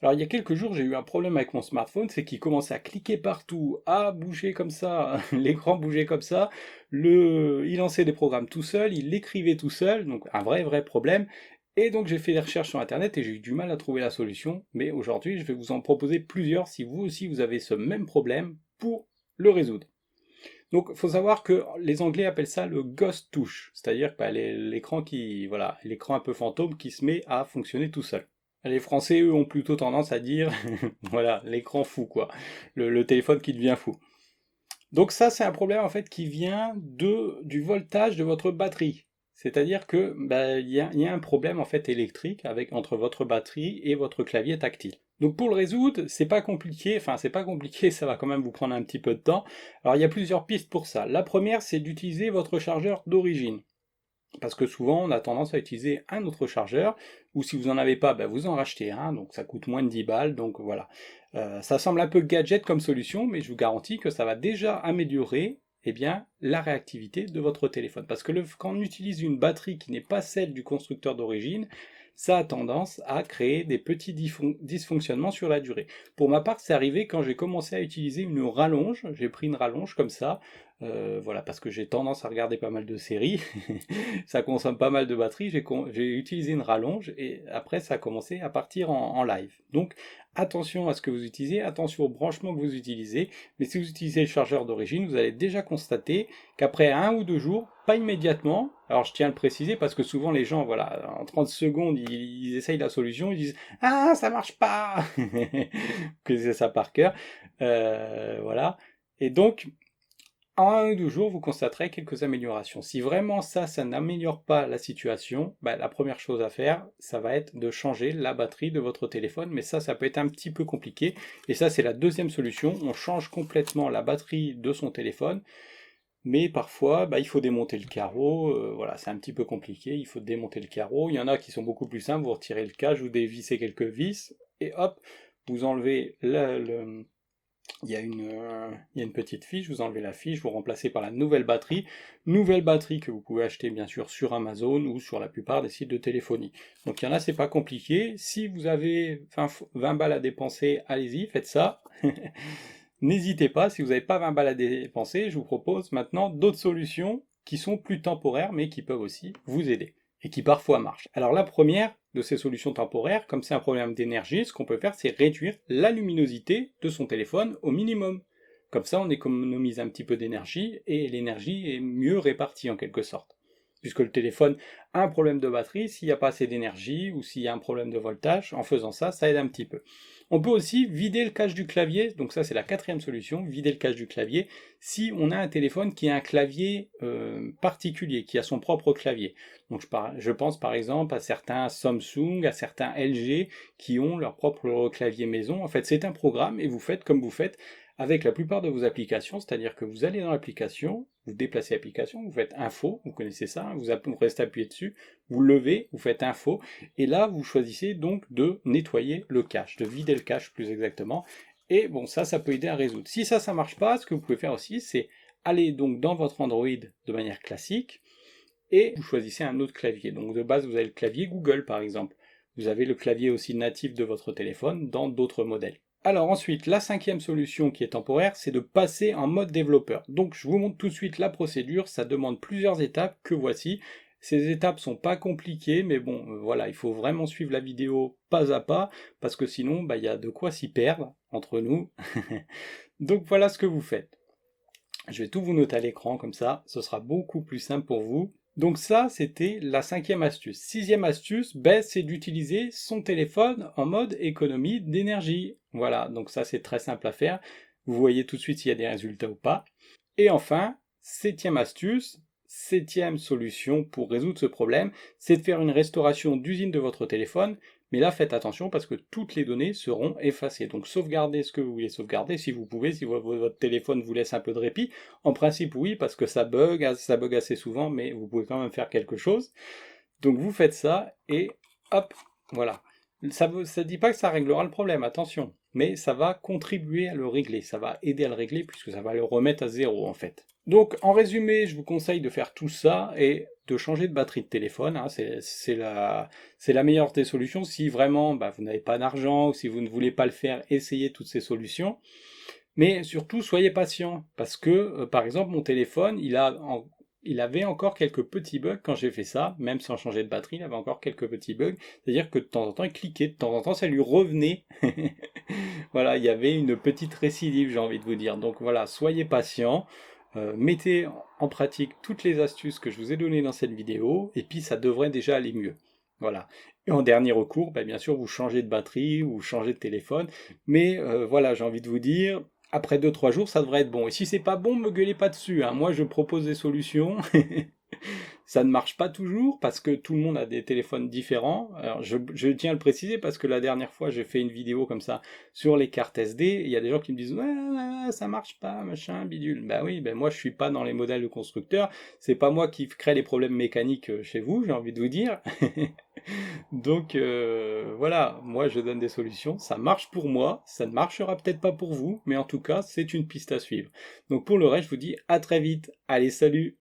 Alors il y a quelques jours, j'ai eu un problème avec mon smartphone, c'est qu'il commençait à cliquer partout, à bouger comme ça, l'écran bougeait comme ça, il lançait des programmes tout seul, il l'écrivait tout seul, donc un vrai problème. Et donc j'ai fait des recherches sur Internet et j'ai eu du mal à trouver la solution, mais aujourd'hui je vais vous en proposer plusieurs si vous aussi vous avez ce même problème pour le résoudre. Donc il faut savoir que les Anglais appellent ça le ghost touch, c'est-à-dire que l'écran voilà, l'écran un peu fantôme qui se met à fonctionner tout seul. Les Français, eux, ont plutôt tendance à dire, voilà, l'écran fou, quoi. Le téléphone qui devient fou. Donc ça, c'est un problème, en fait, qui vient du voltage de votre batterie. C'est-à-dire que, bah, il y a un problème, en fait, électrique entre votre batterie et votre clavier tactile. Donc pour le résoudre, c'est pas compliqué, enfin c'est pas compliqué, ça va quand même vous prendre un petit peu de temps. Alors il y a plusieurs pistes pour ça. La première, c'est d'utiliser votre chargeur d'origine. Parce que souvent, on a tendance à utiliser un autre chargeur, ou si vous n'en avez pas, ben vous en rachetez un, donc ça coûte moins de 10 balles, donc voilà. Ça semble un peu gadget comme solution, mais je vous garantis que ça va déjà améliorer eh bien, la réactivité de votre téléphone. Parce que quand on utilise une batterie qui n'est pas celle du constructeur d'origine, ça a tendance à créer des petits dysfonctionnements sur la durée. Pour ma part, c'est arrivé quand j'ai commencé à utiliser une rallonge, j'ai pris une rallonge comme ça, voilà, parce que j'ai tendance à regarder pas mal de séries, ça consomme pas mal de batterie, j'ai utilisé une rallonge et après ça a commencé à partir en live. Donc attention à ce que vous utilisez, attention au branchement que vous utilisez, mais si vous utilisez le chargeur d'origine, vous allez déjà constater qu'après 1 ou 2 jours, pas immédiatement, alors je tiens à le préciser parce que souvent les gens, voilà, en 30 secondes, ils essayent la solution, ils disent «Ah, ça marche pas!» Vous connaissez ça par cœur, voilà. Et donc, en 1 ou 2 jours, vous constaterez quelques améliorations. Si vraiment ça n'améliore pas la situation, bah, la première chose à faire, ça va être de changer la batterie de votre téléphone, mais ça peut être un petit peu compliqué. Et ça, c'est la deuxième solution. On change complètement la batterie de son téléphone, mais parfois, bah, il faut démonter le carreau. Voilà, c'est un petit peu compliqué. Il faut démonter le carreau. Il y en a qui sont beaucoup plus simples. Vous retirez le cage, vous dévissez quelques vis, et hop, vous enlevez il y a une petite fiche, vous enlevez la fiche, vous remplacez par la nouvelle batterie que vous pouvez acheter bien sûr sur Amazon ou sur la plupart des sites de téléphonie. Donc il y en a, c'est pas compliqué, si vous avez 20 balles à dépenser, allez-y, faites ça. N'hésitez pas, si vous n'avez pas 20 balles à dépenser, je vous propose maintenant d'autres solutions qui sont plus temporaires mais qui peuvent aussi vous aider et qui parfois marchent. Alors la première de ces solutions temporaires, comme c'est un problème d'énergie, ce qu'on peut faire c'est réduire la luminosité de son téléphone au minimum. Comme ça on économise un petit peu d'énergie et l'énergie est mieux répartie en quelque sorte. Puisque le téléphone a un problème de batterie, s'il n'y a pas assez d'énergie ou s'il y a un problème de voltage, en faisant ça, ça aide un petit peu. On peut aussi vider le cache du clavier, donc ça c'est la quatrième solution, vider le cache du clavier, si on a un téléphone qui a un clavier particulier, qui a son propre clavier. Donc je pense par exemple à certains Samsung, à certains LG qui ont leur propre clavier maison. En fait c'est un programme et vous faites comme vous faites avec la plupart de vos applications, c'est-à-dire que vous allez dans l'application, vous déplacez l'application, vous faites info, vous connaissez ça, hein, vous restez appuyé dessus, vous levez, vous faites info, et là vous choisissez donc de nettoyer le cache, de vider le cache plus exactement, et bon ça peut aider à résoudre. Si ça marche pas, ce que vous pouvez faire aussi, c'est aller donc dans votre Android de manière classique, et vous choisissez un autre clavier. Donc de base vous avez le clavier Google par exemple, vous avez le clavier aussi natif de votre téléphone dans d'autres modèles. Alors ensuite, la cinquième solution qui est temporaire, c'est de passer en mode développeur. Donc je vous montre tout de suite la procédure, ça demande plusieurs étapes que voici. Ces étapes sont pas compliquées, mais bon, voilà, il faut vraiment suivre la vidéo pas à pas, parce que sinon, bah, il y a de quoi s'y perdre entre nous. Donc voilà ce que vous faites. Je vais tout vous noter à l'écran, comme ça, ce sera beaucoup plus simple pour vous. Donc ça, c'était la cinquième astuce. Sixième astuce, ben, c'est d'utiliser son téléphone en mode économie d'énergie. Voilà, donc ça c'est très simple à faire. Vous voyez tout de suite s'il y a des résultats ou pas. Et enfin, septième astuce, septième solution pour résoudre ce problème, c'est de faire une restauration d'usine de votre téléphone. Mais là, faites attention parce que toutes les données seront effacées. Donc sauvegardez ce que vous voulez sauvegarder, si vous pouvez, si votre téléphone vous laisse un peu de répit. En principe, oui, parce que ça bug assez souvent, mais vous pouvez quand même faire quelque chose. Donc vous faites ça, et hop, voilà. Ça ne dit pas que ça réglera le problème, attention. Mais ça va contribuer à le régler, ça va aider à le régler, puisque ça va le remettre à zéro, en fait. Donc, en résumé, je vous conseille de faire tout ça et de changer de batterie de téléphone, hein. C'est la meilleure des solutions. Si vraiment bah, vous n'avez pas d'argent ou si vous ne voulez pas le faire, essayez toutes ces solutions. Mais surtout, soyez patient, parce que, par exemple, mon téléphone, il avait encore quelques petits bugs quand j'ai fait ça, même sans changer de batterie, il avait encore quelques petits bugs. C'est-à-dire que de temps en temps, il cliquait, de temps en temps, ça lui revenait. Voilà, il y avait une petite récidive, j'ai envie de vous dire. Donc voilà, soyez patient, mettez en pratique toutes les astuces que je vous ai données dans cette vidéo, et puis ça devrait déjà aller mieux. Voilà. Et en dernier recours, bah, bien sûr, vous changez de batterie ou changez de téléphone. Mais voilà, j'ai envie de vous dire, après 2-3 jours, ça devrait être bon. Et si c'est pas bon, me gueulez pas dessus, hein. Moi, je propose des solutions. Ça ne marche pas toujours parce que tout le monde a des téléphones différents. Alors, je tiens à le préciser parce que la dernière fois, j'ai fait une vidéo comme ça sur les cartes SD. Et il y a des gens qui me disent ouais, ouais, ouais, ça marche pas, machin, bidule. Ben oui, ben moi je suis pas dans les modèles de constructeurs. C'est pas moi qui crée les problèmes mécaniques chez vous, j'ai envie de vous dire. Donc voilà, moi je donne des solutions, ça marche pour moi, ça ne marchera peut-être pas pour vous, mais en tout cas c'est une piste à suivre. Donc pour le reste, je vous dis à très vite. Allez, salut!